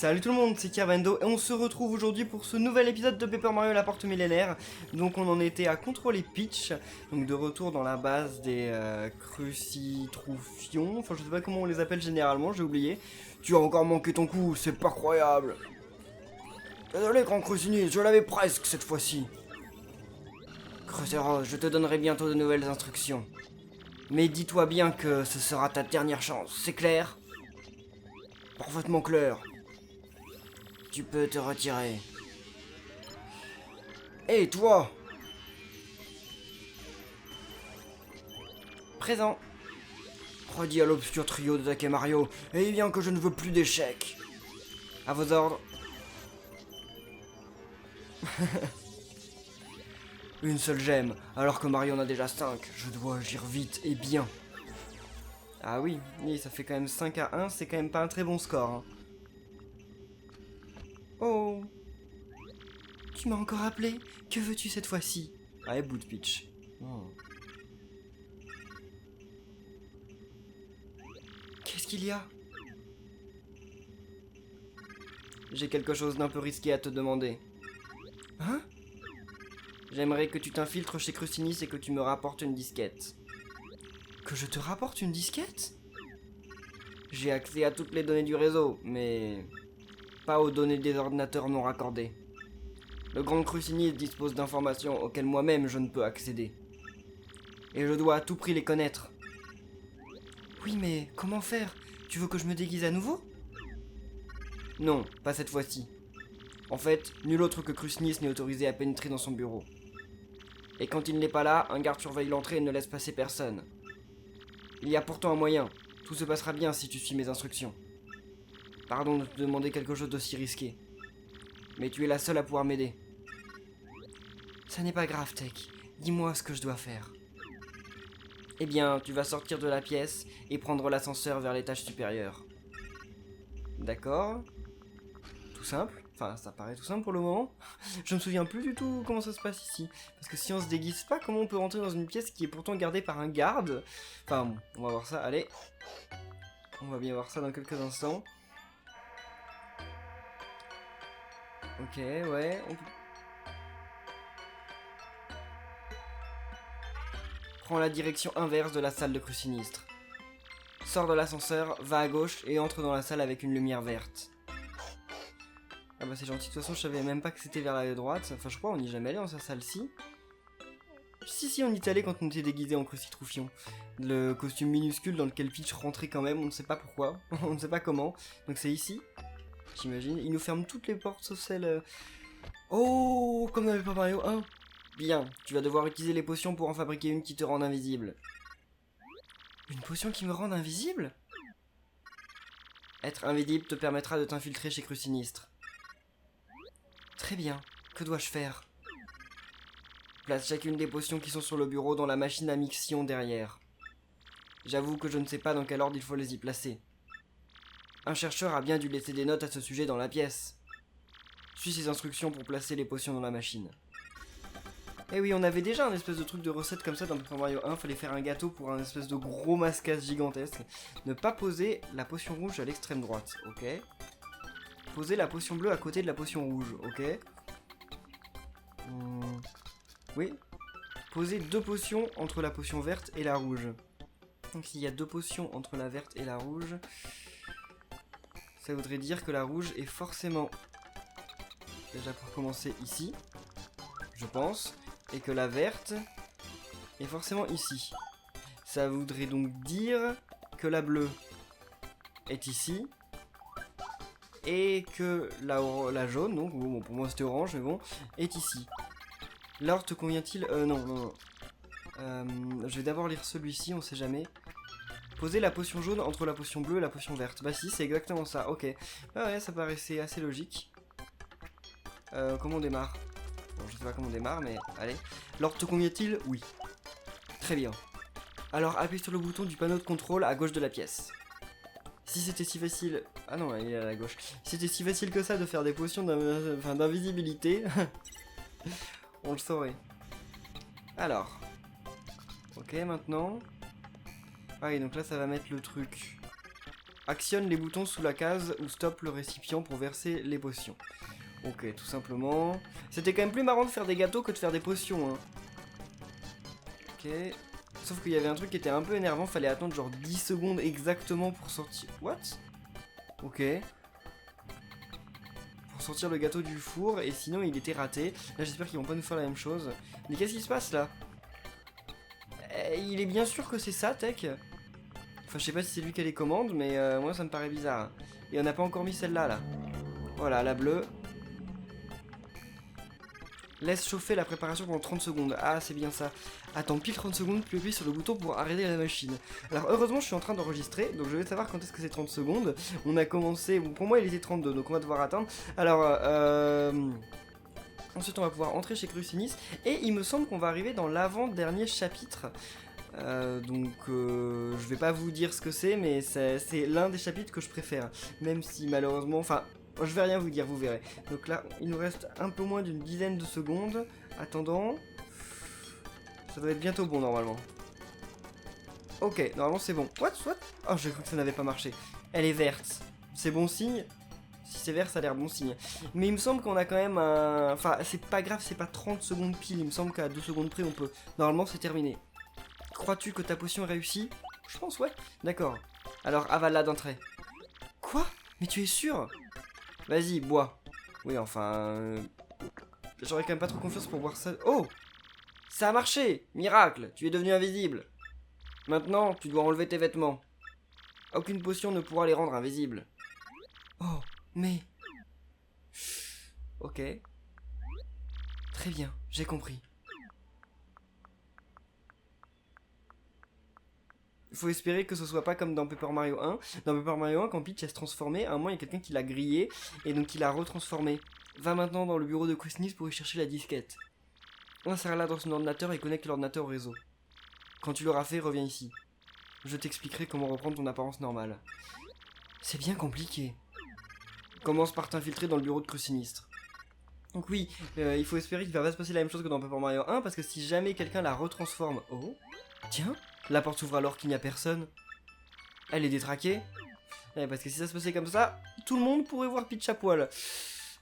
Salut tout le monde, c'est Kirbando et on se retrouve aujourd'hui pour ce nouvel épisode de Paper Mario la porte millénaire. Donc on en était à contrôler Peach, donc de retour dans la base des Crucitroufions, enfin je sais pas comment on les appelle généralement, j'ai oublié. Tu as encore manqué ton coup, c'est pas croyable. Désolé grand Crucinis, je l'avais presque cette fois-ci. Cruceros, je te donnerai bientôt de nouvelles instructions. Mais dis-toi bien que ce sera ta dernière chance, c'est clair? Parfaitement clair. Tu peux te retirer. Hé, toi! Présent. Redis à l'obscur trio de Take Mario, et bien que je ne veux plus d'échecs. À vos ordres. Une seule gemme, alors que Mario en a déjà 5. Je dois agir vite et bien. Ah oui, ça fait quand même 5 à 1, c'est quand même pas un très bon score. Hein. Oh! Tu m'as encore appelé? Que veux-tu cette fois-ci? Ah, bout de Peach. Oh. Qu'est-ce qu'il y a? J'ai quelque chose d'un peu risqué à te demander. Hein? J'aimerais que tu t'infiltres chez Crucinis et que tu me rapportes une disquette. Que je te rapporte une disquette? J'ai accès à toutes les données du réseau, mais pas aux données des ordinateurs non raccordés. Le grand Crucinis dispose d'informations auxquelles moi-même je ne peux accéder. Et je dois à tout prix les connaître. Oui, mais comment faire? Tu veux que je me déguise à nouveau? Non, pas cette fois-ci. En fait, nul autre que Crucinis n'est autorisé à pénétrer dans son bureau. Et quand il n'est pas là, un garde surveille l'entrée et ne laisse passer personne. Il y a pourtant un moyen. Tout se passera bien si tu suis mes instructions. Pardon de te demander quelque chose d'aussi risqué. Mais tu es la seule à pouvoir m'aider. Ça n'est pas grave, Tech. Dis-moi ce que je dois faire. Eh bien, tu vas sortir de la pièce et prendre l'ascenseur vers l'étage supérieur. D'accord. Tout simple. Enfin, ça paraît tout simple pour le moment. Je me souviens plus du tout comment ça se passe ici. Parce que si on se déguise pas, comment on peut rentrer dans une pièce qui est pourtant gardée par un garde? Enfin bon, on va voir ça, allez. On va bien voir ça dans quelques instants. Ok, ouais. Prends la direction inverse de la salle de Crucinistre. Sors de l'ascenseur, va à gauche et entre dans la salle avec une lumière verte. Ah bah c'est gentil, de toute façon je savais même pas que c'était vers la droite. Enfin je crois on n'y est jamais allé dans sa salle-ci. Si, on y est allé quand on était déguisé en Crucitroufion. Le costume minuscule dans lequel Peach rentrait quand même, on ne sait pas pourquoi, on ne sait pas comment. Donc c'est ici, j'imagine. Il nous ferme toutes les portes sauf celle... Oh, comme dans Paper Mario 1. Bien, tu vas devoir utiliser les potions pour en fabriquer une qui te rende invisible. Une potion qui me rende invisible? Être invisible te permettra de t'infiltrer chez Crucinistre. Très bien, que dois-je faire? Place chacune des potions qui sont sur le bureau dans la machine à mixion derrière. J'avoue que je ne sais pas dans quel ordre il faut les y placer. Un chercheur a bien dû laisser des notes à ce sujet dans la pièce. Suis ses instructions pour placer les potions dans la machine. Eh oui, on avait déjà un espèce de truc de recette comme ça dans Paper Mario 1, fallait faire un gâteau pour un espèce de gros mascasse gigantesque. Ne pas poser la potion rouge à l'extrême droite, ok. Poser la potion bleue à côté de la potion rouge, ok. Oui. Poser 2 potions entre la potion verte et la rouge. Donc s'il y a 2 potions entre la verte et la rouge, ça voudrait dire que la rouge est forcément, déjà pour commencer ici, je pense, et que la verte est forcément ici. Ça voudrait donc dire que la bleue est ici, et que la jaune, donc bon, pour moi c'était orange, mais bon, est ici. L'ordre te convient-il? Non. Je vais d'abord lire celui-ci, on sait jamais. Poser la potion jaune entre la potion bleue et la potion verte. Bah si, c'est exactement ça, ok. Ah ouais, ça paraissait assez logique. Comment on démarre? Bon, je sais pas comment on démarre, mais allez. L'ordre te convient-il? Oui. Très bien. Alors appuie sur le bouton du panneau de contrôle à gauche de la pièce. Si c'était si facile... Ah non, il est à la gauche. Si c'était si facile que ça de faire des potions d'invisibilité, on le saurait. Alors. Ok, maintenant... Ah oui, donc là ça va mettre le truc Actionne les boutons sous la case ou stoppe le récipient pour verser les potions. Ok, tout simplement. C'était quand même plus marrant de faire des gâteaux que de faire des potions, hein. Ok. Sauf qu'il y avait un truc qui était un peu énervant, fallait attendre genre 10 secondes exactement pour sortir... What? Ok. Pour sortir le gâteau du four, et sinon il était raté. Là j'espère qu'ils vont pas nous faire la même chose. Mais qu'est-ce qui se passe là? Il est bien sûr que c'est ça, Tech? Enfin je sais pas si c'est lui qui a les commandes, mais moi ça me paraît bizarre. Et on n'a pas encore mis celle-là, là. Voilà, la bleue. Laisse chauffer la préparation pendant 30 secondes. Ah, c'est bien ça. Attends pile 30 secondes, puis appuie sur le bouton pour arrêter la machine. Alors, heureusement, je suis en train d'enregistrer, donc je vais savoir quand est-ce que c'est 30 secondes. On a commencé... Bon, pour moi, il était 32, donc on va devoir attendre. Alors, ensuite, on va pouvoir entrer chez Crucinis. Et il me semble qu'on va arriver dans l'avant-dernier chapitre. Je vais pas vous dire ce que c'est, mais c'est l'un des chapitres que je préfère. Même si, malheureusement... Enfin... Je vais rien vous dire, vous verrez. Donc là, il nous reste un peu moins d'une dizaine de secondes. Attendant. Ça doit être bientôt bon, normalement. Ok, normalement c'est bon. What? Oh, j'ai cru que ça n'avait pas marché. Elle est verte. C'est bon signe? Si c'est vert, ça a l'air bon signe. Mais il me semble qu'on a quand même un... Enfin, c'est pas grave, c'est pas 30 secondes pile. Il me semble qu'à 2 secondes près, on peut... Normalement, c'est terminé. Crois-tu que ta potion est réussie? Je pense, ouais. D'accord. Alors, avale-la d'un trait. Quoi? Mais tu es sûr? Vas-y, bois. Oui, enfin... J'aurais quand même pas trop confiance pour boire ça. Oh! Ça a marché! Miracle! Tu es devenu invisible. Maintenant, tu dois enlever tes vêtements. Aucune potion ne pourra les rendre invisibles. Oh, mais... Ok. Très bien, j'ai compris. Il faut espérer que ce soit pas comme dans Paper Mario 1. Dans Paper Mario 1, quand Peach se transformait, à un moment il y a quelqu'un qui l'a grillé et donc il l'a retransformé. Va maintenant dans le bureau de Crucinis pour y chercher la disquette. Insère-la dans son ordinateur et connecte l'ordinateur au réseau. Quand tu l'auras fait, reviens ici. Je t'expliquerai comment reprendre ton apparence normale. C'est bien compliqué. Commence par t'infiltrer dans le bureau de Crucinistre. Donc oui, il faut espérer qu'il va pas se passer la même chose que dans Paper Mario 1, parce que si jamais quelqu'un la retransforme... Oh, tiens, la porte s'ouvre alors qu'il n'y a personne. Elle est détraquée. Parce que si ça se passait comme ça, tout le monde pourrait voir Peach à poil.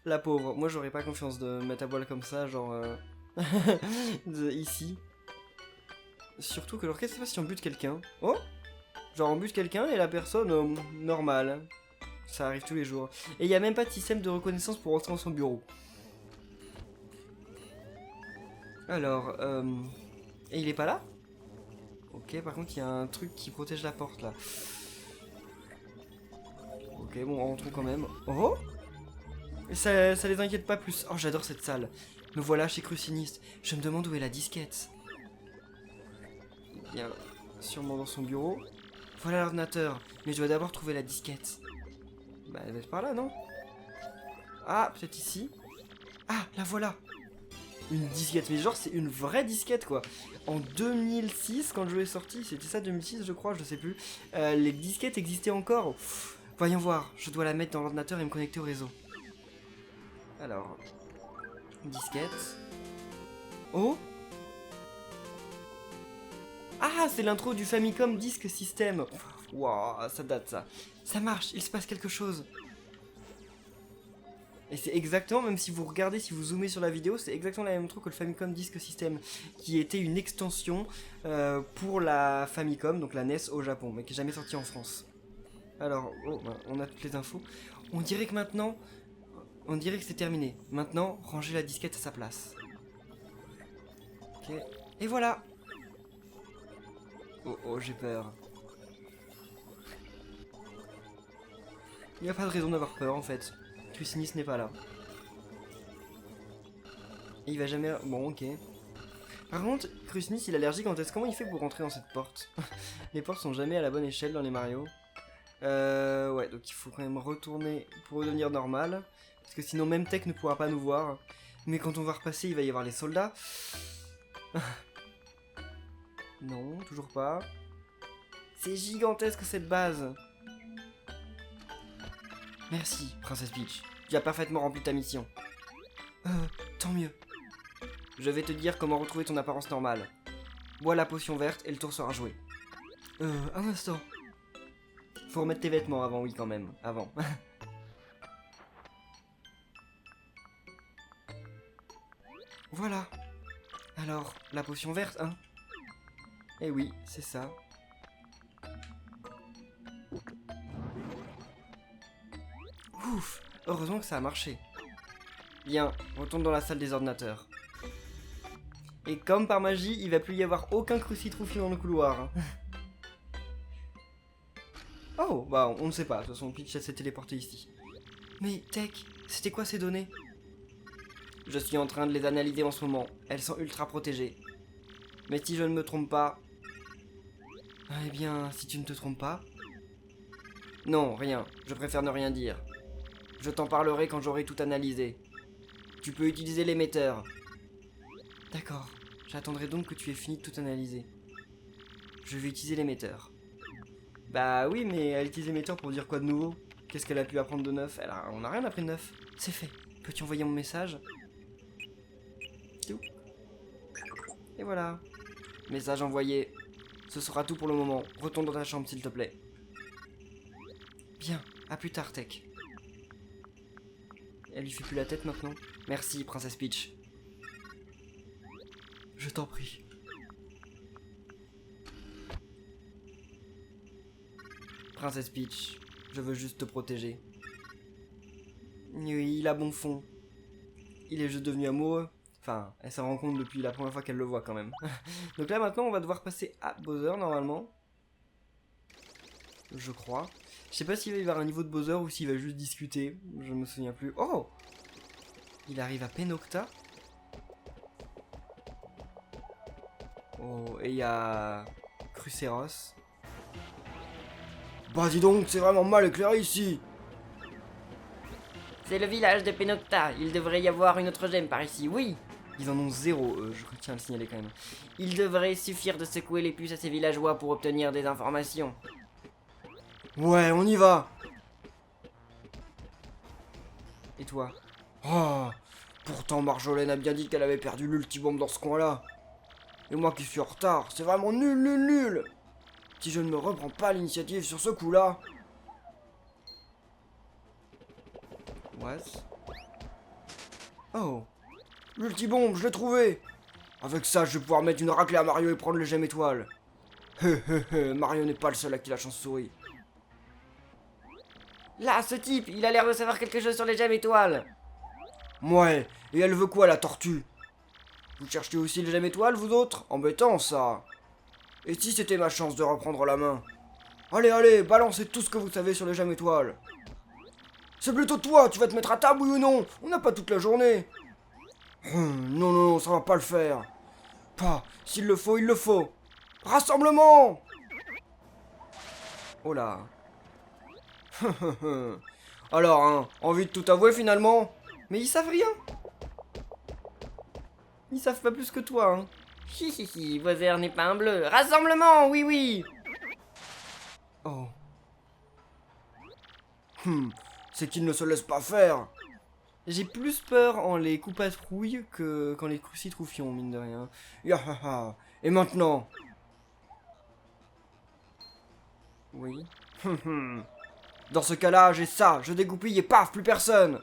La pauvre. Moi, j'aurais pas confiance de me mettre à poil comme ça, genre... ici. Surtout que, alors, qu'est-ce qui se passe si on bute quelqu'un? Oh! Genre, on bute quelqu'un et la personne, normale. Ça arrive tous les jours. Et il n'y a même pas de système de reconnaissance pour rentrer dans son bureau. Alors, et il est pas là? Ok, par contre, il y a un truc qui protège la porte, là. Ok, bon, rentrons quand même. Oh! Et ça les inquiète pas plus. Oh, j'adore cette salle. Me voilà chez Crucinis. Je me demande où est la disquette. Il y a sûrement dans son bureau. Voilà l'ordinateur. Mais je dois d'abord trouver la disquette. Bah, elle va être par là, non? Ah, peut-être ici. Ah, la voilà. Une disquette. Mais genre, c'est une vraie disquette, quoi. En 2006, quand le jeu est sorti, c'était ça, 2006, je crois, je sais plus. Les disquettes existaient encore. Pff, voyons voir. Je dois la mettre dans l'ordinateur et me connecter au réseau. Alors, disquette. Oh! Ah, c'est l'intro du Famicom Disk System. Waouh, ça date ça. Ça marche, il se passe quelque chose. Et c'est exactement, même si vous regardez, si vous zoomez sur la vidéo, c'est exactement la même intro que le Famicom Disk System, qui était une extension pour la Famicom, donc la NES au Japon, mais qui n'est jamais sortie en France. Alors, oh, bah, on a toutes les infos. On dirait que maintenant... On dirait que c'est terminé. Maintenant, rangez la disquette à sa place. Ok. Et voilà. Oh, oh, j'ai peur. Il n'y a pas de raison d'avoir peur, en fait. Crucinis n'est pas là. Et il va jamais... Bon, ok. Par contre, Crucinis, il est allergique en test. Comment il fait pour rentrer dans cette porte? Les portes sont jamais à la bonne échelle dans les Mario. Ouais, donc il faut quand même retourner pour redevenir normal. Parce que sinon, même Tech ne pourra pas nous voir. Mais quand on va repasser, il va y avoir les soldats. Non, toujours pas. C'est gigantesque cette base. Merci, Princesse Peach. Tu as parfaitement rempli ta mission. Tant mieux. Je vais te dire comment retrouver ton apparence normale. Bois la potion verte et le tour sera joué. Un instant. Faut remettre tes vêtements avant, oui, quand même. Avant. Voilà. Alors, la potion verte, hein? Eh oui, c'est ça. Ouf! Heureusement que ça a marché. Bien, retourne dans la salle des ordinateurs. Et comme par magie, il va plus y avoir aucun crucifix dans le couloir. Hein. Oh, bah on ne sait pas, de toute façon Peach s'est téléporté ici. Mais Tech, c'était quoi ces données? Je suis en train de les analyser en ce moment, elles sont ultra protégées. Mais si je ne me trompe pas... Eh bien, si tu ne te trompes pas... Non, rien, je préfère ne rien dire. Je t'en parlerai quand j'aurai tout analysé. Tu peux utiliser l'émetteur. D'accord, j'attendrai donc que tu aies fini de tout analyser. Je vais utiliser l'émetteur. Bah oui, mais elle utilise l'émetteur pour dire quoi de nouveau? Qu'est-ce qu'elle a pu apprendre de neuf? On n'a rien appris de neuf. C'est fait. Peux-tu envoyer mon message? Tout. Et voilà. Message envoyé. Ce sera tout pour le moment. Retourne dans ta chambre, s'il te plaît. Bien, à plus tard, Tech. Elle lui fait plus la tête maintenant? Merci, Princesse Peach. Je t'en prie. Princesse Peach, je veux juste te protéger. Oui, il a bon fond. Il est juste devenu amoureux. Enfin, elle s'en rend compte depuis la première fois qu'elle le voit quand même. Donc là maintenant on va devoir passer à Bowser normalement. Je crois. Je sais pas s'il va y avoir un niveau de Bowser ou s'il va juste discuter. Je me souviens plus. Oh! Il arrive à Penocta. Oh, et il y a... Cruceros. Bah dis donc, c'est vraiment mal éclairé ici. C'est le village de Penocta, il devrait y avoir une autre gemme par ici, oui. Ils en ont zéro, je retiens à le signaler quand même. Il devrait suffire de secouer les puces à ces villageois pour obtenir des informations. Ouais, on y va. Et toi? Oh, pourtant Marjolaine a bien dit qu'elle avait perdu l'ultibombe dans ce coin-là. Et moi qui suis en retard, c'est vraiment nul, nul, nul. Si je ne me reprends pas l'initiative sur ce coup-là... What? Oh, l'ultibombe, je l'ai trouvé. Avec ça, je vais pouvoir mettre une raclée à Mario et prendre le gemme étoile. Mario n'est pas le seul à qui la chance sourit. Là, ce type, il a l'air de savoir quelque chose sur les gemmes étoiles. Ouais, et elle veut quoi la tortue? Vous cherchez aussi le gemme étoile, vous autres? Embêtant ça. Et si c'était ma chance de reprendre la main? Allez, allez, balancez tout ce que vous savez sur les gemmes étoiles. C'est plutôt toi, tu vas te mettre à table, oui ou non? On n'a pas toute la journée. Non, non, non, ça va pas le faire. Pas, s'il le faut, il le faut. Rassemblement! Oh là. Alors, hein, envie de tout avouer finalement? Mais ils savent rien. Ils savent pas plus que toi, hein. Hihihi, Bowser n'est pas un bleu. Rassemblement, oui, oui. Oh. C'est qu'ils ne se laissent pas faire. J'ai plus peur en les coupatrouilles que qu'en les crucitroufions, mine de rien. Yahaha. Et maintenant? Oui. Dans ce cas-là, j'ai ça, je dégoupille et paf, plus personne.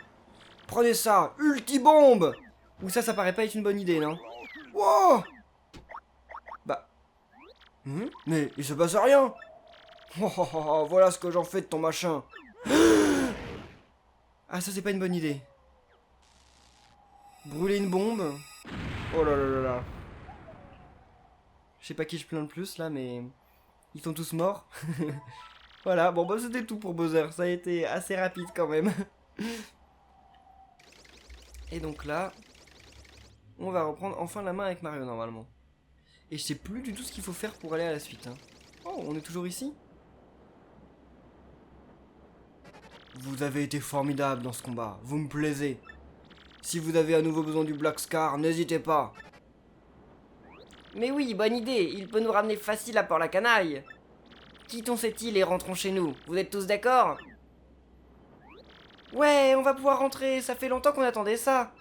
Prenez ça, ultibombe. Ou ça paraît pas être une bonne idée, non? Wow. Bah. Mais il se passe rien. Oh, voilà ce que j'en fais de ton machin. Ah, ça c'est pas une bonne idée. Brûler une bombe. Oh là là là là. Je sais pas qui je plains le plus là, mais ils sont tous morts. Voilà, bon bah c'était tout pour Bowser. Ça a été assez rapide quand même. Et donc là, on va reprendre enfin la main avec Mario normalement. Et je sais plus du tout ce qu'il faut faire pour aller à la suite. Hein. Oh, on est toujours ici? Vous avez été formidable dans ce combat, vous me plaisez. Si vous avez à nouveau besoin du Black Scar, n'hésitez pas. Mais oui, bonne idée, il peut nous ramener facile à Port-la-Canaille. Quittons cette île et rentrons chez nous, vous êtes tous d'accord? Ouais, on va pouvoir rentrer, ça fait longtemps qu'on attendait ça.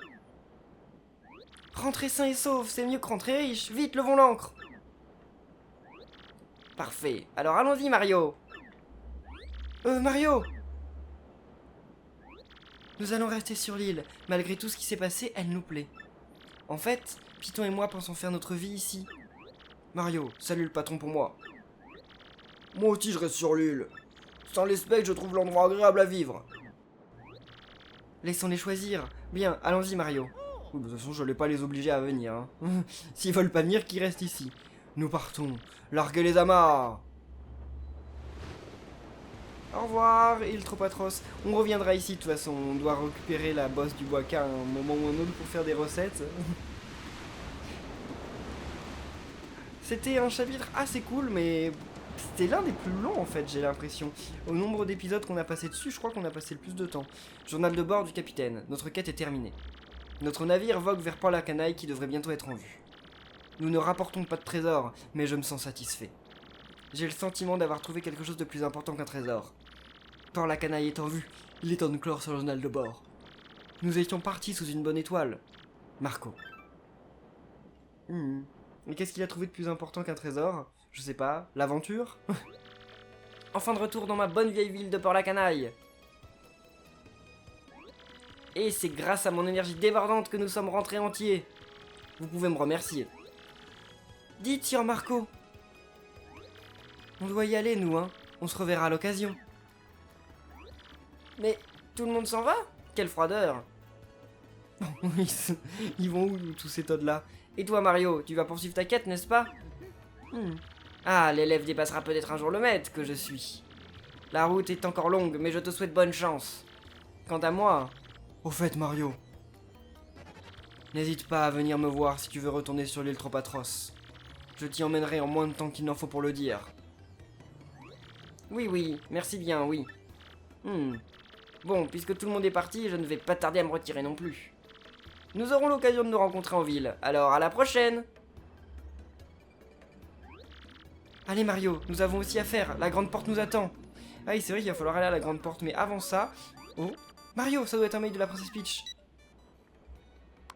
Rentrer sain et sauf, c'est mieux que rentrer riche, vite, levons l'ancre. Parfait, alors allons-y Mario. Mario! Nous allons rester sur l'île. Malgré tout ce qui s'est passé, elle nous plaît. En fait, Python et moi pensons faire notre vie ici. Mario, salut le patron pour moi. Moi aussi je reste sur l'île. Sans les specs, je trouve l'endroit agréable à vivre. Laissons-les choisir. Bien, allons-y Mario. Oui, de toute façon, je ne vais pas les obliger à venir. Hein. S'ils veulent pas venir, qu'ils restent ici. Nous partons. Larguez les amarres. Au revoir, Iltropatros. On reviendra ici de toute façon. On doit récupérer la bosse du Boaka à un moment ou un autre pour faire des recettes. C'était un chapitre assez cool, mais c'était l'un des plus longs en fait, j'ai l'impression. Au nombre d'épisodes qu'on a passé dessus, je crois qu'on a passé le plus de temps. Journal de bord du capitaine. Notre quête est terminée. Notre navire vogue vers Port-la-Canaille qui devrait bientôt être en vue. Nous ne rapportons pas de trésor, mais je me sens satisfait. J'ai le sentiment d'avoir trouvé quelque chose de plus important qu'un trésor. Port-la-Canaille est en vue, il est temps de clore ce journal de bord. Nous étions partis sous une bonne étoile. Marco. Mais qu'est-ce qu'il a trouvé de plus important qu'un trésor? Je sais pas, l'aventure? Enfin de retour dans ma bonne vieille ville de Port-la-Canaille. Et c'est grâce à mon énergie débordante que nous sommes rentrés entiers. Vous pouvez me remercier. Dites, Sir Marco. On doit y aller, nous, hein. On se reverra à l'occasion. Mais tout le monde s'en va? Quelle froideur. Ils vont où, tous ces toads-là? Et toi, Mario, tu vas poursuivre ta quête, n'est-ce pas? Ah, l'élève dépassera peut-être un jour le maître que je suis. La route est encore longue, mais je te souhaite bonne chance. Quant à moi... Au fait, Mario, n'hésite pas à venir me voir si tu veux retourner sur l'île Tropatros. Je t'y emmènerai en moins de temps qu'il n'en faut pour le dire. Oui, merci bien, oui. Bon, puisque tout le monde est parti, je ne vais pas tarder à me retirer non plus. Nous aurons l'occasion de nous rencontrer en ville, alors à la prochaine! Allez Mario, nous avons aussi à faire, la grande porte nous attend. Ah oui, c'est vrai qu'il va falloir aller à la grande porte, mais avant ça... Oh, Mario, ça doit être un mail de la princesse Peach.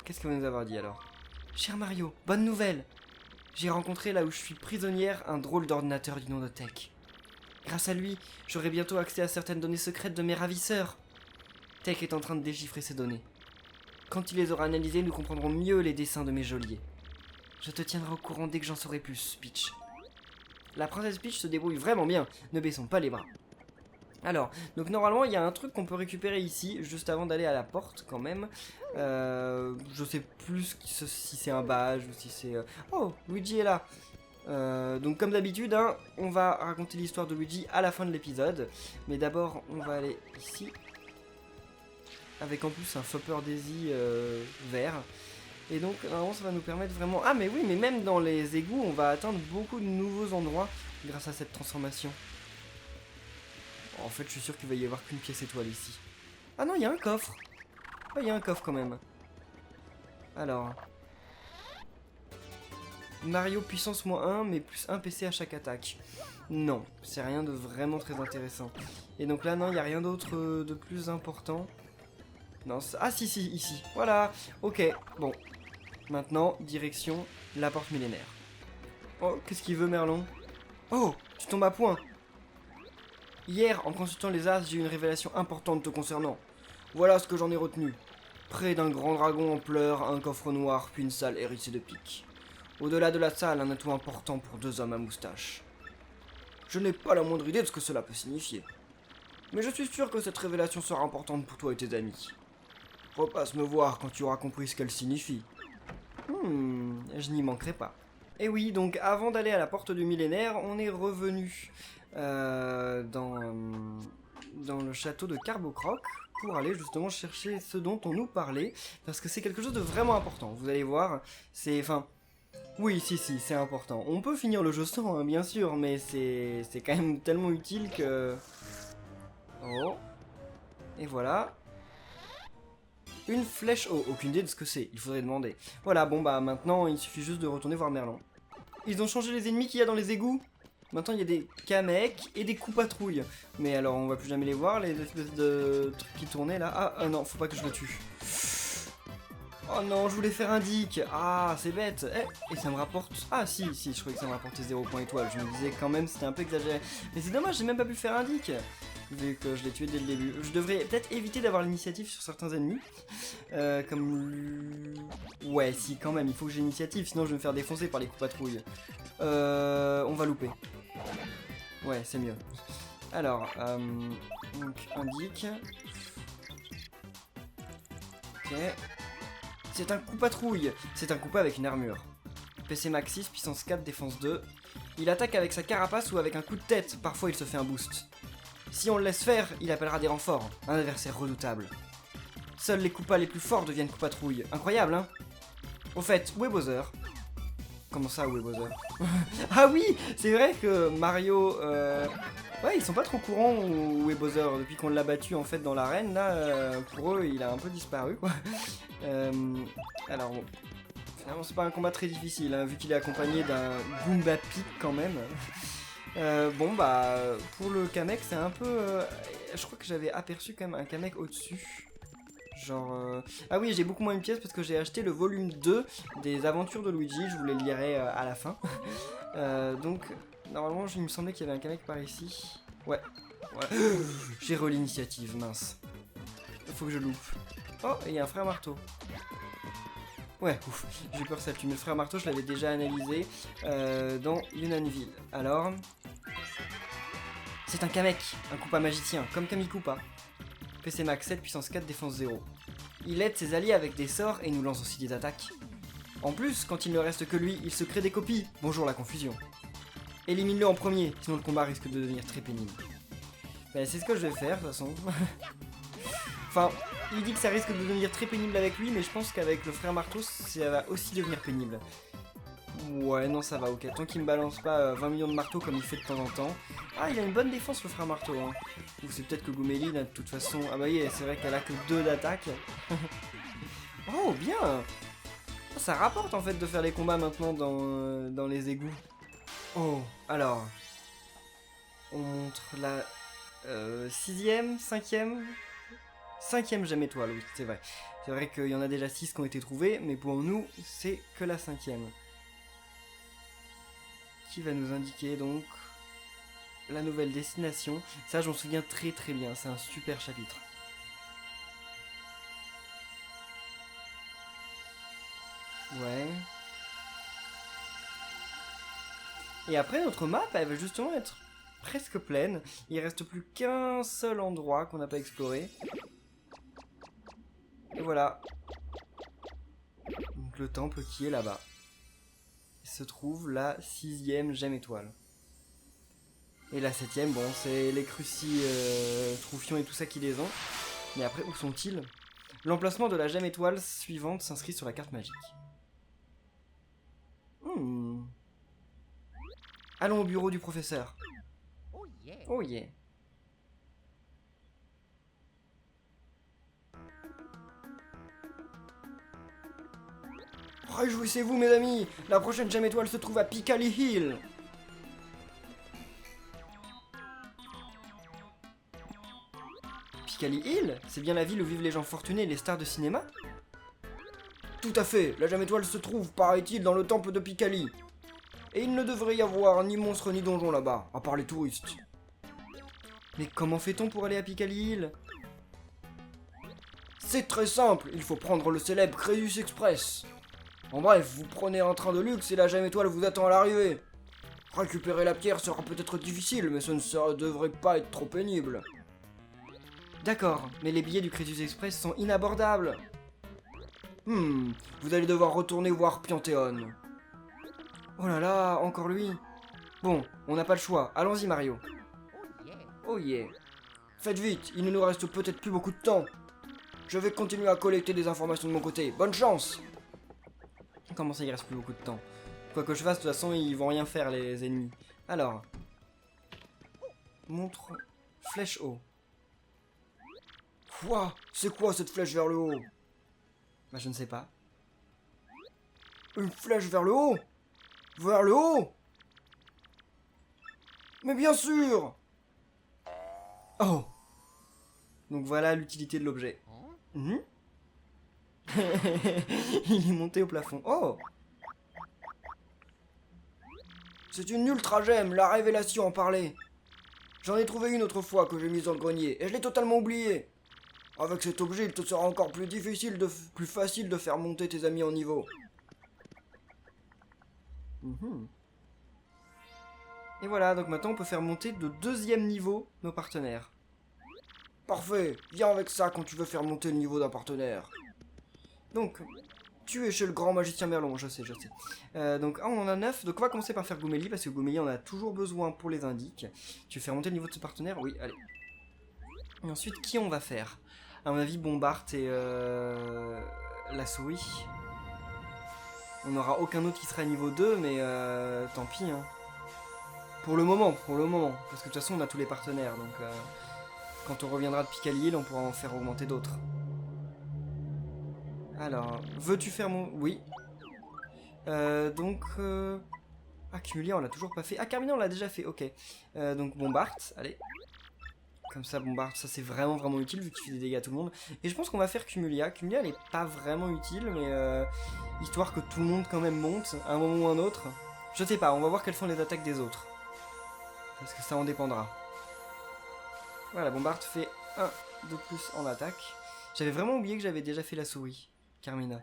Qu'est-ce qu'elle va nous avoir dit alors? Cher Mario, bonne nouvelle! J'ai rencontré là où je suis prisonnière un drôle d'ordinateur du nom de Tech. Grâce à lui, j'aurai bientôt accès à certaines données secrètes de mes ravisseurs. Tech est en train de déchiffrer ces données. Quand il les aura analysées, nous comprendrons mieux les dessins de mes geôliers. Je te tiendrai au courant dès que j'en saurai plus, Peach. La princesse Peach se débrouille vraiment bien, ne baissons pas les bras. Alors, donc normalement il y a un truc qu'on peut récupérer ici, juste avant d'aller à la porte quand même. Je sais plus si c'est un badge ou si c'est... Oh, Luigi est là. Donc comme d'habitude, hein, on va raconter l'histoire de Luigi à la fin de l'épisode. Mais d'abord, on va aller ici. Avec en plus un Flopper Daisy vert. Et donc, normalement, ça va nous permettre vraiment... Ah mais oui, mais même dans les égouts, on va atteindre beaucoup de nouveaux endroits grâce à cette transformation. En fait, je suis sûr qu'il va y avoir qu'une pièce étoile ici. Ah non, il y a un coffre. Ah, il y a un coffre quand même. Alors... Mario puissance -1, mais plus 1 PC à chaque attaque. Non, c'est rien de vraiment très intéressant. Et donc là, non, il n'y a rien d'autre de plus important. Non, ah si, ici. Voilà, ok, bon. Maintenant, direction la porte millénaire. Oh, qu'est-ce qu'il veut, Merlon? Oh, tu tombes à point. Hier, en consultant les as, j'ai eu une révélation importante te concernant. Voilà ce que j'en ai retenu. Près d'un grand dragon en pleurs, un coffre noir, puis une salle hérissée de pics. Au-delà de la salle, un atout important pour 2 hommes à moustache. Je n'ai pas la moindre idée de ce que cela peut signifier. Mais je suis sûr que cette révélation sera importante pour toi et tes amis. Repasse me voir quand tu auras compris ce qu'elle signifie. Je n'y manquerai pas. Et oui, donc avant d'aller à la porte du millénaire, on est revenu dans le château de Carbocroc pour aller justement chercher ce dont on nous parlait, parce que c'est quelque chose de vraiment important. Vous allez voir, c'est... Enfin... Oui, si, c'est important. On peut finir le jeu sans, hein, bien sûr, mais c'est quand même tellement utile que... Oh. Et voilà. Une flèche... Oh, aucune idée de ce que c'est, il faudrait demander. Voilà, bon bah maintenant, il suffit juste de retourner voir Merlon. Ils ont changé les ennemis qu'il y a dans les égouts. Maintenant, il y a des Kamek et des coups-patrouilles. Mais alors, on va plus jamais les voir, les espèces de trucs qui tournaient là. Ah non, faut pas que je le tue. Oh non, je voulais faire un dick. Ah, c'est bête. Et ça me rapporte... Ah si, je croyais que ça me rapportait 0 points étoile. Je me disais quand même c'était un peu exagéré. Mais c'est dommage, j'ai même pas pu faire un dick. vu que je l'ai tué dès le début. Je devrais peut-être éviter d'avoir l'initiative sur certains ennemis. Comme... Ouais, si, quand même, il faut que j'ai l'initiative, sinon je vais me faire défoncer par les coups patrouilles. On va louper. Ouais, c'est mieux. Alors, donc, indique. Ok. C'est un coup patrouille. C'est un coupé avec une armure. PC max 6, puissance 4, défense 2. Il attaque avec sa carapace ou avec un coup de tête. Parfois, il se fait un boost. Si on le laisse faire, il appellera des renforts. Un adversaire redoutable. Seuls les coupas les plus forts deviennent coup patrouille. Incroyable, hein? Au fait, où est Bowser? Comment ça, où est Bowser? Ah oui, c'est vrai que Mario... Ouais, ils sont pas trop courants où est Bowser. Depuis qu'on l'a battu en fait dans l'arène, là, pour eux, il a un peu disparu, quoi. Alors bon, finalement c'est pas un combat très difficile, hein, vu qu'il est accompagné d'un Goomba Pig quand même. Bon bah, pour le Kamek c'est un peu... je crois que j'avais aperçu quand même un Kamek au-dessus. Genre... Ah oui, j'ai beaucoup moins de pièces parce que j'ai acheté le volume 2 des aventures de Luigi, je vous les lirai à la fin. Donc, normalement il me semblait qu'il y avait un Kamek par ici. Ouais. J'ai re l'initiative, mince. Il faut que je loupe. Oh, et il y a un frère marteau. Ouais, ouf, j'ai peur que ça tue. Mais le frère marteau, je l'avais déjà analysé dans Yunanville. Alors... C'est un Kamek, un Koopa magicien, comme Kamikoopa. PC max 7, puissance 4, défense 0. Il aide ses alliés avec des sorts et nous lance aussi des attaques. En plus, quand il ne reste que lui, il se crée des copies. Bonjour la confusion. Élimine-le en premier, sinon le combat risque de devenir très pénible. Ben, c'est ce que je vais faire, de toute façon. Enfin, il dit que ça risque de devenir très pénible avec lui, mais je pense qu'avec le frère marteau, ça va aussi devenir pénible. Ouais, non, ça va, ok. Tant qu'il me balance pas 20 millions de marteaux comme il fait de temps en temps. Ah, il a une bonne défense, le frère marteau, hein. Ou c'est peut-être que Gouméline, de toute façon... Ah bah oui, c'est vrai qu'elle a que 2 d'attaque. Oh, bien. Ça rapporte, en fait, de faire les combats maintenant dans les égouts. Oh, alors... On montre la... 6ème, 5ème... 5ème gemme étoile, oui, c'est vrai. C'est vrai qu'il y en a déjà 6 qui ont été trouvés, mais pour nous, c'est que la 5ème. Qui va nous indiquer donc la nouvelle destination. Ça, j'en souviens très très bien, c'est un super chapitre. Ouais. Et après, notre map, elle va justement être presque pleine. Il reste plus qu'un seul endroit qu'on n'a pas exploré. Et voilà. Donc le temple qui est là-bas. Il se trouve la 6ème gemme étoile. Et la 7ème, bon, c'est les crucis troufions et tout ça qui les ont. Mais après, où sont-ils? L'emplacement de la gemme étoile suivante s'inscrit sur la carte magique. Allons au bureau du professeur. Oh yeah. Réjouissez-vous mes amis, la prochaine gemme étoile se trouve à Piccali Hill. Piccali Hill? C'est bien la ville où vivent les gens fortunés et les stars de cinéma? Tout à fait, la gemme étoile se trouve, paraît-il, dans le temple de Piccali. Et il ne devrait y avoir ni monstre ni donjon là-bas, à part les touristes. Mais comment fait-on pour aller à Piccali Hill? C'est très simple, il faut prendre le célèbre Crésus Express. En bref, vous prenez un train de luxe et la gemme étoile vous attend à l'arrivée. Récupérer la pierre sera peut-être difficile, mais ce ne devrait pas être trop pénible. D'accord, mais les billets du Crésus Express sont inabordables. Vous allez devoir retourner voir Pianthéon. Oh là là, encore lui. Bon, on n'a pas le choix, allons-y Mario. Oh yeah. Faites vite, il ne nous reste peut-être plus beaucoup de temps. Je vais continuer à collecter des informations de mon côté, bonne chance. Comment ça, il reste plus beaucoup de temps? Quoi que je fasse, de toute façon, ils vont rien faire, les ennemis. Alors. Montre. Flèche haut. Quoi? C'est quoi cette flèche vers le haut? Bah, je ne sais pas. Une flèche vers le haut? Vers le haut? Mais bien sûr! Oh! Donc voilà l'utilité de l'objet. Il est monté au plafond. Oh! C'est une ultra gemme, la révélation en parlait. J'en ai trouvé une autre fois que j'ai mise dans le grenier et je l'ai totalement oubliée. Avec cet objet, il te sera encore plus plus facile de faire monter tes amis en niveau. Et voilà, donc maintenant on peut faire monter de 2e niveau nos partenaires. Parfait, viens avec ça quand tu veux faire monter le niveau d'un partenaire. Donc, tu es chez le grand magicien Merlon, je sais. Donc, on en a 9, donc on va commencer par faire Goumélie, parce que Goumélie on a toujours besoin pour les indices. Tu veux faire monter le niveau de ce partenaire? Oui, allez. Et ensuite, qui on va faire? À mon avis, Bombard et la souris. On n'aura aucun autre qui sera niveau 2, mais tant pis. Hein. Pour le moment. Parce que de toute façon, on a tous les partenaires. Donc, quand on reviendra de Picalil, on pourra en faire augmenter d'autres. Alors, veux-tu faire mon... Oui. Accumuler, on l'a toujours pas fait. Ah, Carmina, on l'a déjà fait, ok. Donc, Bombard, allez. Comme ça, Bombard, ça c'est vraiment utile vu qu'il fait des dégâts à tout le monde. Et je pense qu'on va faire Cumulia. Cumulia, elle est pas vraiment utile, mais histoire que tout le monde quand même monte, à un moment ou un autre. Je sais pas, on va voir quelles sont les attaques des autres. Parce que ça en dépendra. Voilà, Bombard fait 1 de plus en attaque. J'avais vraiment oublié que j'avais déjà fait la souris, Carmina.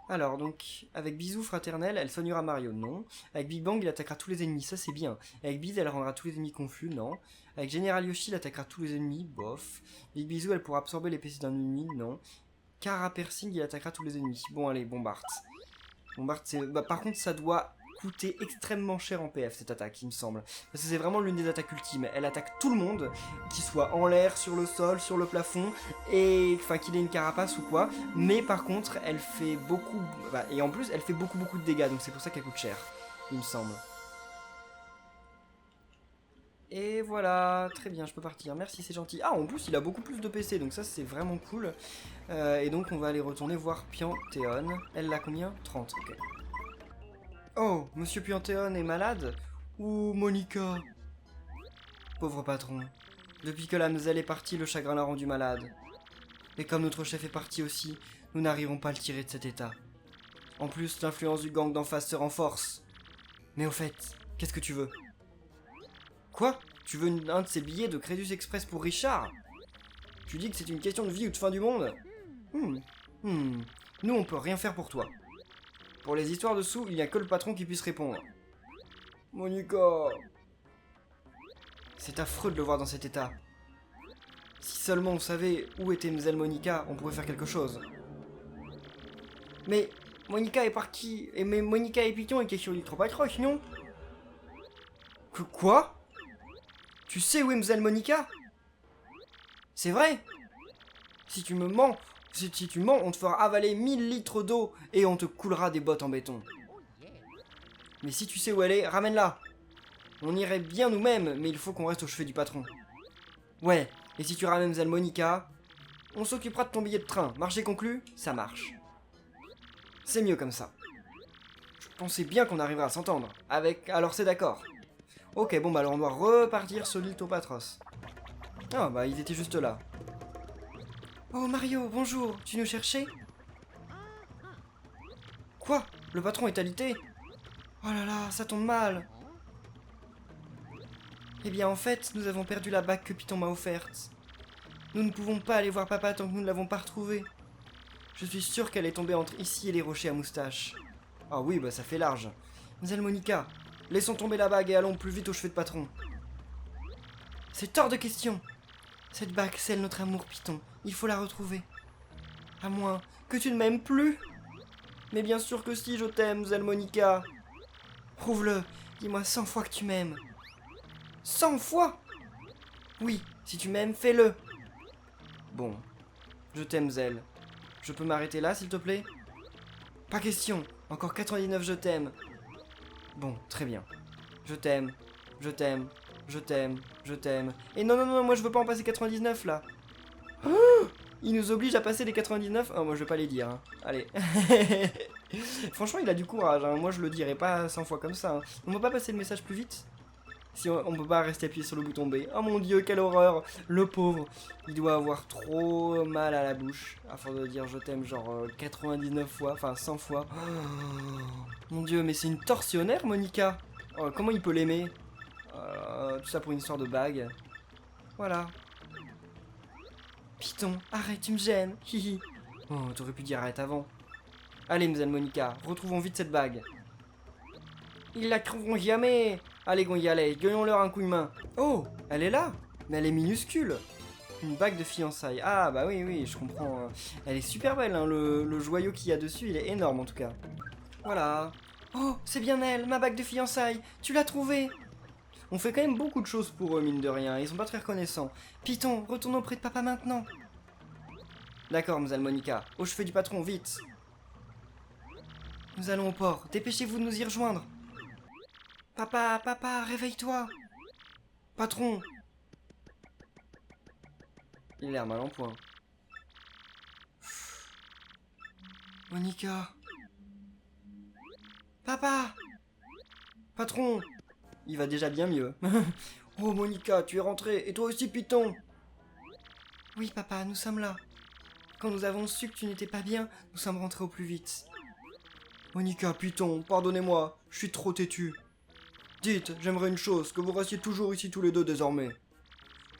Alors, donc, avec Bisou fraternel, elle soignera Mario, non. Avec Big Bang, il attaquera tous les ennemis, ça c'est bien. Avec Biz, elle rendra tous les ennemis confus, non. Avec Général Yoshi, il attaquera tous les ennemis, bof. Big Bisou, elle pourra absorber les PC d'un ennemi, non. Cara Persing, il attaquera tous les ennemis. Bon, allez, Bombard. Bombard, c'est... Bah, par contre, ça doit coûter extrêmement cher en PF, cette attaque, il me semble. Parce que c'est vraiment l'une des attaques ultimes. Elle attaque tout le monde, qu'il soit en l'air, sur le sol, sur le plafond, et enfin qu'il ait une carapace ou quoi. Mais par contre, elle fait beaucoup... Bah, et en plus, elle fait beaucoup de dégâts, donc c'est pour ça qu'elle coûte cher, il me semble. Et voilà, très bien, je peux partir. Merci, c'est gentil. Ah, en plus, il a beaucoup plus de PC, donc ça, c'est vraiment cool. Et donc, on va aller retourner voir Pianthéon. Elle l'a combien? 30, ok. Oh, Monsieur Pianthéon est malade? Ou Monica? Pauvre patron. Depuis que la Mzelle est partie, le chagrin l'a rendu malade. Et comme notre chef est parti aussi, nous n'arriverons pas à le tirer de cet état. En plus, l'influence du gang d'en face se renforce. Mais au fait, qu'est-ce que tu veux? Quoi? Tu veux un de ces billets de Crédus Express pour Richard? Tu dis que c'est une question de vie ou de fin du monde? Nous, on peut rien faire pour toi. Pour les histoires de sous, il n'y a que le patron qui puisse répondre. Monica! C'est affreux de le voir dans cet état. Si seulement on savait où était Mzelle Monica, on pourrait faire quelque chose. Mais Monica est partie. Mais Monica et Piton étaient sur l'Ultrapatros, non? Quoi? Tu sais où est Mzelle Monica? C'est vrai? Si tu me mens, si tu mens, on te fera avaler 1000 litres d'eau et on te coulera des bottes en béton. Mais si tu sais où elle est, ramène-la. On irait bien nous-mêmes, mais il faut qu'on reste au chevet du patron. Ouais, et si tu ramènes Mzelle Monica, on s'occupera de ton billet de train. Marché conclu? Ça marche. C'est mieux comme ça. Je pensais bien qu'on arriverait à s'entendre. Alors c'est d'accord. Ok, bon bah alors on doit repartir sur l'île Topatros. Ah bah ils étaient juste là. Oh Mario, bonjour, tu nous cherchais? Quoi? Le patron est alité? Oh là là, ça tombe mal. Eh bien en fait, nous avons perdu la bague que Python m'a offerte. Nous ne pouvons pas aller voir papa tant que nous ne l'avons pas retrouvée. Je suis sûr qu'elle est tombée entre ici et les rochers à moustache. Ah oui, bah ça fait large. Mzelle Monica, laissons tomber la bague et allons plus vite au chevet de patron. C'est hors de question. Cette bague scelle notre amour, Python. Il faut la retrouver. À moins que tu ne m'aimes plus. Mais bien sûr que si, je t'aime, Mzelle Monica. Prouve-le. Dis-moi 100 fois que tu m'aimes. 100 fois? Oui, si tu m'aimes, fais-le. Bon. Je t'aime, Zelle. Je peux m'arrêter là, s'il te plaît? Pas question. Encore 99 je t'aime. Bon, très bien. Je t'aime. Je t'aime. Je t'aime. Je t'aime. Et non, moi je veux pas en passer 99 là. Oh, il nous oblige à passer les 99. Oh, moi je vais pas les dire. Hein. Allez. Franchement, il a du courage. Hein. Moi je le dirais pas 100 fois comme ça. Hein. On peut pas passer le message plus vite? Si on peut pas rester appuyé sur le bouton B. Oh mon dieu, quelle horreur. Le pauvre. Il doit avoir trop mal à la bouche. À force de dire je t'aime genre 99 fois. Enfin 100 fois. Oh, mon dieu, mais c'est une tortionnaire, Monica. Oh, comment il peut l'aimer? tout ça pour une histoire de bague. Voilà. Python, arrête, tu me gênes. Hihi. Oh, t'aurais pu dire arrête avant. Allez, Mzelle Monica, retrouvons vite cette bague. Ils la trouveront jamais. Allez, Gonyalet, donnons-leur un coup de main. Oh, elle est là. Mais elle est minuscule. Une bague de fiançailles. Ah, bah oui, oui, je comprends. Elle est super belle, hein. Le joyau qu'il y a dessus, il est énorme en tout cas. Voilà. Oh, c'est bien elle, ma bague de fiançailles. Tu l'as trouvée. On fait quand même beaucoup de choses pour eux, mine de rien. Ils sont pas très reconnaissants. Python, retourne auprès de papa maintenant. D'accord, Mzelle Monica. Au chevet du patron, vite. Nous allons au port. Dépêchez-vous de nous y rejoindre. Papa, papa, réveille-toi. Patron. Il a l'air mal en point. Monica. Papa. Patron. Il va déjà bien mieux. Oh, Monica, tu es rentrée. Et toi aussi, Python. Oui, papa, nous sommes là. Quand nous avons su que tu n'étais pas bien, nous sommes rentrés au plus vite. Monica, Python, pardonnez-moi, je suis trop têtu. Dites, j'aimerais une chose, que vous restiez toujours ici tous les deux désormais.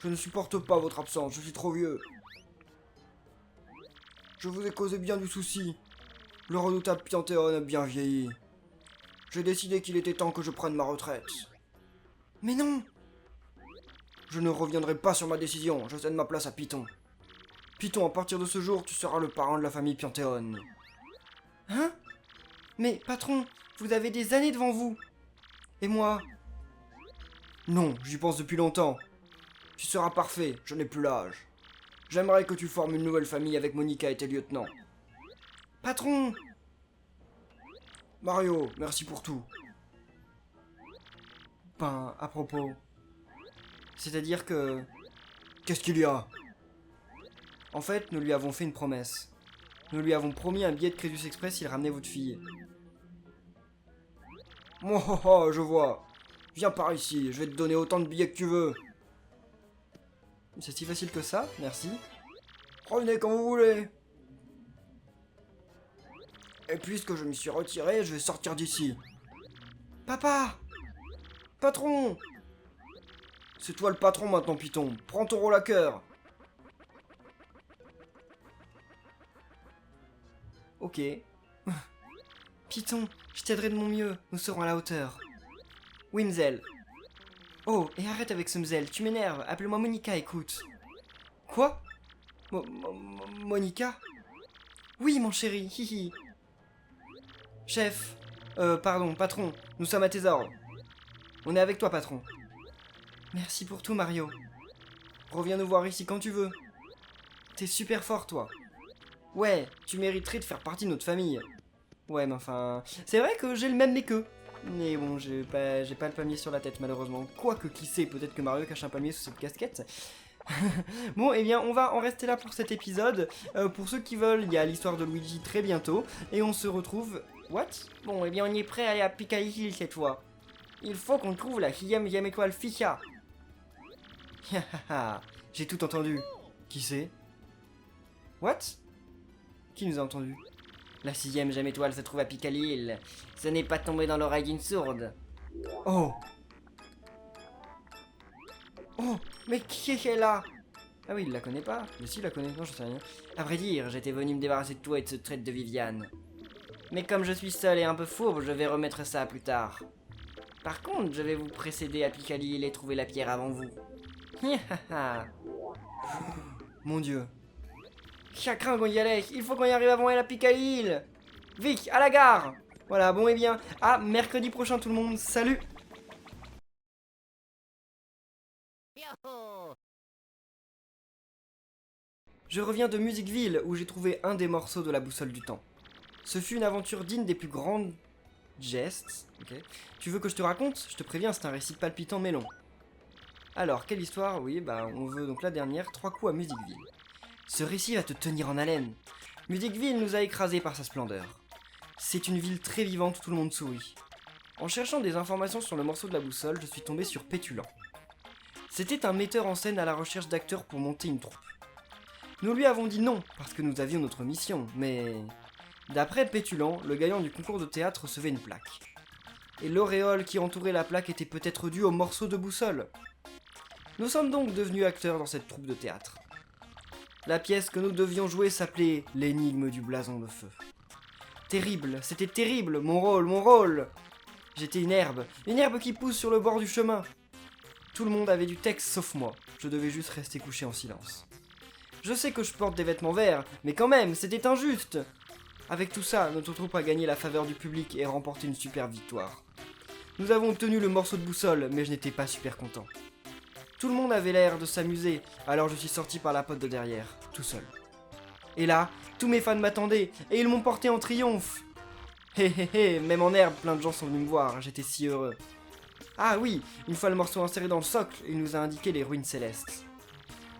Je ne supporte pas votre absence, je suis trop vieux. Je vous ai causé bien du souci. Le redoutable Piantéon a bien vieilli. J'ai décidé qu'il était temps que je prenne ma retraite. Mais non! Je ne reviendrai pas sur ma décision, je cède ma place à Python. Python, à partir de ce jour, tu seras le parrain de la famille Piantéon. Hein? Mais, patron, vous avez des années devant vous. Et moi? Non, j'y pense depuis longtemps. Tu seras parfait, je n'ai plus l'âge. J'aimerais que tu formes une nouvelle famille avec Monica et tes lieutenants. Patron! Mario, merci pour tout. Ben, à propos... C'est-à-dire que... Qu'est-ce qu'il y a? En fait, nous lui avons fait une promesse. Nous lui avons promis un billet de Crédus Express s'il ramenait votre fille. Oh, oh, oh, je vois. Viens par ici, je vais te donner autant de billets que tu veux. C'est si facile que ça, merci. Revenez quand vous voulez. Et puisque je me suis retiré, je vais sortir d'ici. Papa! Patron! C'est toi le patron maintenant, Python. Prends ton rôle à cœur. Ok. Python, je t'aiderai de mon mieux. Nous serons à la hauteur. Oui, Mzelle. Oh, et arrête avec ce Mzelle, tu m'énerves. Appelle-moi Monica, écoute. Quoi? Monica? Oui, mon chéri, hihi. Chef. Pardon, patron. Nous sommes à tes ordres. On est avec toi, patron. Merci pour tout, Mario. Reviens nous voir ici quand tu veux. T'es super fort, toi. Ouais, tu mériterais de faire partie de notre famille. Ouais, mais enfin... C'est vrai que j'ai le même nez qu'eux. Mais bon, j'ai pas le palmier sur la tête, malheureusement. Quoique, qui sait, peut-être que Mario cache un palmier sous cette casquette. Bon, eh bien, on va en rester là pour cet épisode. Pour ceux qui veulent, il y a l'histoire de Luigi très bientôt. Et on se retrouve... What? Bon, eh bien, on est prêt à aller à Picali Hill cette fois. Il faut qu'on trouve la 6ème étoile Ficha. J'ai tout entendu. Qui c'est? What? Qui nous a entendu? La 6ème étoile se trouve à Picali Hill. Ce n'est pas tombé dans l'oreille d'une sourde. Oh! Oh, mais qui est là? Ah oui, il la connaît pas. Mais si, il la connaît. Non, j'en sais rien. À vrai dire, j'étais venu me débarrasser de toi et de ce traite de Viviane. Mais comme je suis seul et un peu fourbe, je vais remettre ça plus tard. Par contre, je vais vous précéder à Picali Hill et trouver la pierre avant vous. Mon Dieu. Chagrin qu'on y allait, il faut qu'on y arrive avant elle à Picali Hill. Vic, à la gare. Voilà, bon et bien, à mercredi prochain tout le monde, salut. Je reviens de Musicville où j'ai trouvé un des morceaux de la boussole du temps. Ce fut une aventure digne des plus grandes gestes. Ok. Tu veux que je te raconte? Je te préviens, c'est un récit palpitant mais long. Alors, quelle histoire? Oui, bah on veut donc la dernière, 3 coups à Musicville. Ce récit va te tenir en haleine. Musicville nous a écrasés par sa splendeur. C'est une ville très vivante où tout le monde sourit. En cherchant des informations sur le morceau de la boussole, je suis tombé sur Pétulant. C'était un metteur en scène à la recherche d'acteurs pour monter une troupe. Nous lui avons dit non, parce que nous avions notre mission, mais... D'après Pétulant, le gagnant du concours de théâtre recevait une plaque. Et l'auréole qui entourait la plaque était peut-être due au morceau de boussole. Nous sommes donc devenus acteurs dans cette troupe de théâtre. La pièce que nous devions jouer s'appelait L'énigme du blason de feu. Terrible, c'était terrible, mon rôle. J'étais une herbe qui pousse sur le bord du chemin. Tout le monde avait du texte sauf moi, je devais juste rester couché en silence. Je sais que je porte des vêtements verts, mais quand même, c'était injuste. Avec tout ça, notre troupe a gagné la faveur du public et remporté une superbe victoire. Nous avons obtenu le morceau de boussole, mais je n'étais pas super content. Tout le monde avait l'air de s'amuser, alors je suis sorti par la porte de derrière, tout seul. Et là, tous mes fans m'attendaient, et ils m'ont porté en triomphe. Même en herbe, plein de gens sont venus me voir, j'étais si heureux. Ah oui, une fois le morceau inséré dans le socle, il nous a indiqué les ruines célestes.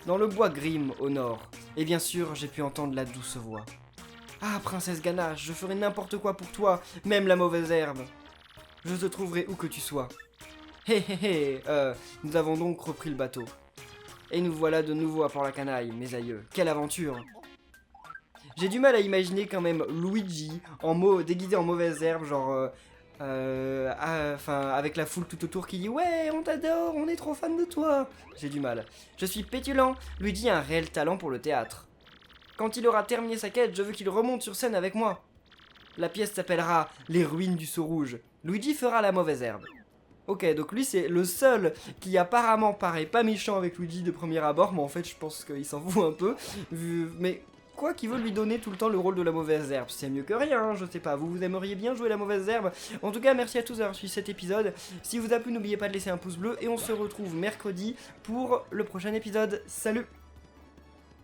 Dans le bois Grimm, au nord, et bien sûr, j'ai pu entendre la douce voix. Ah, princesse Ganache, je ferai n'importe quoi pour toi, même la mauvaise herbe. Je te trouverai où que tu sois. Nous avons donc repris le bateau. Et nous voilà de nouveau à Port-la-Canaille, mes aïeux. Quelle aventure! J'ai du mal à imaginer quand même Luigi déguisé en mauvaise herbe, genre... avec la foule tout autour qui dit « Ouais, on t'adore, on est trop fan de toi !» J'ai du mal. Je suis pétulant, Luigi a un réel talent pour le théâtre. Quand il aura terminé sa quête, je veux qu'il remonte sur scène avec moi. La pièce s'appellera « Les ruines du seau rouge ». Luigi fera la mauvaise herbe. Ok, donc lui c'est le seul qui apparemment paraît pas méchant avec Luigi de premier abord, mais en fait je pense qu'il s'en fout un peu. Mais quoi qu'il veut lui donner tout le temps le rôle de la mauvaise herbe, c'est mieux que rien, hein, je sais pas, vous aimeriez bien jouer la mauvaise herbe. En tout cas, merci à tous d'avoir suivi cet épisode. Si vous a plu, n'oubliez pas de laisser un pouce bleu et on se retrouve mercredi pour le prochain épisode. Salut!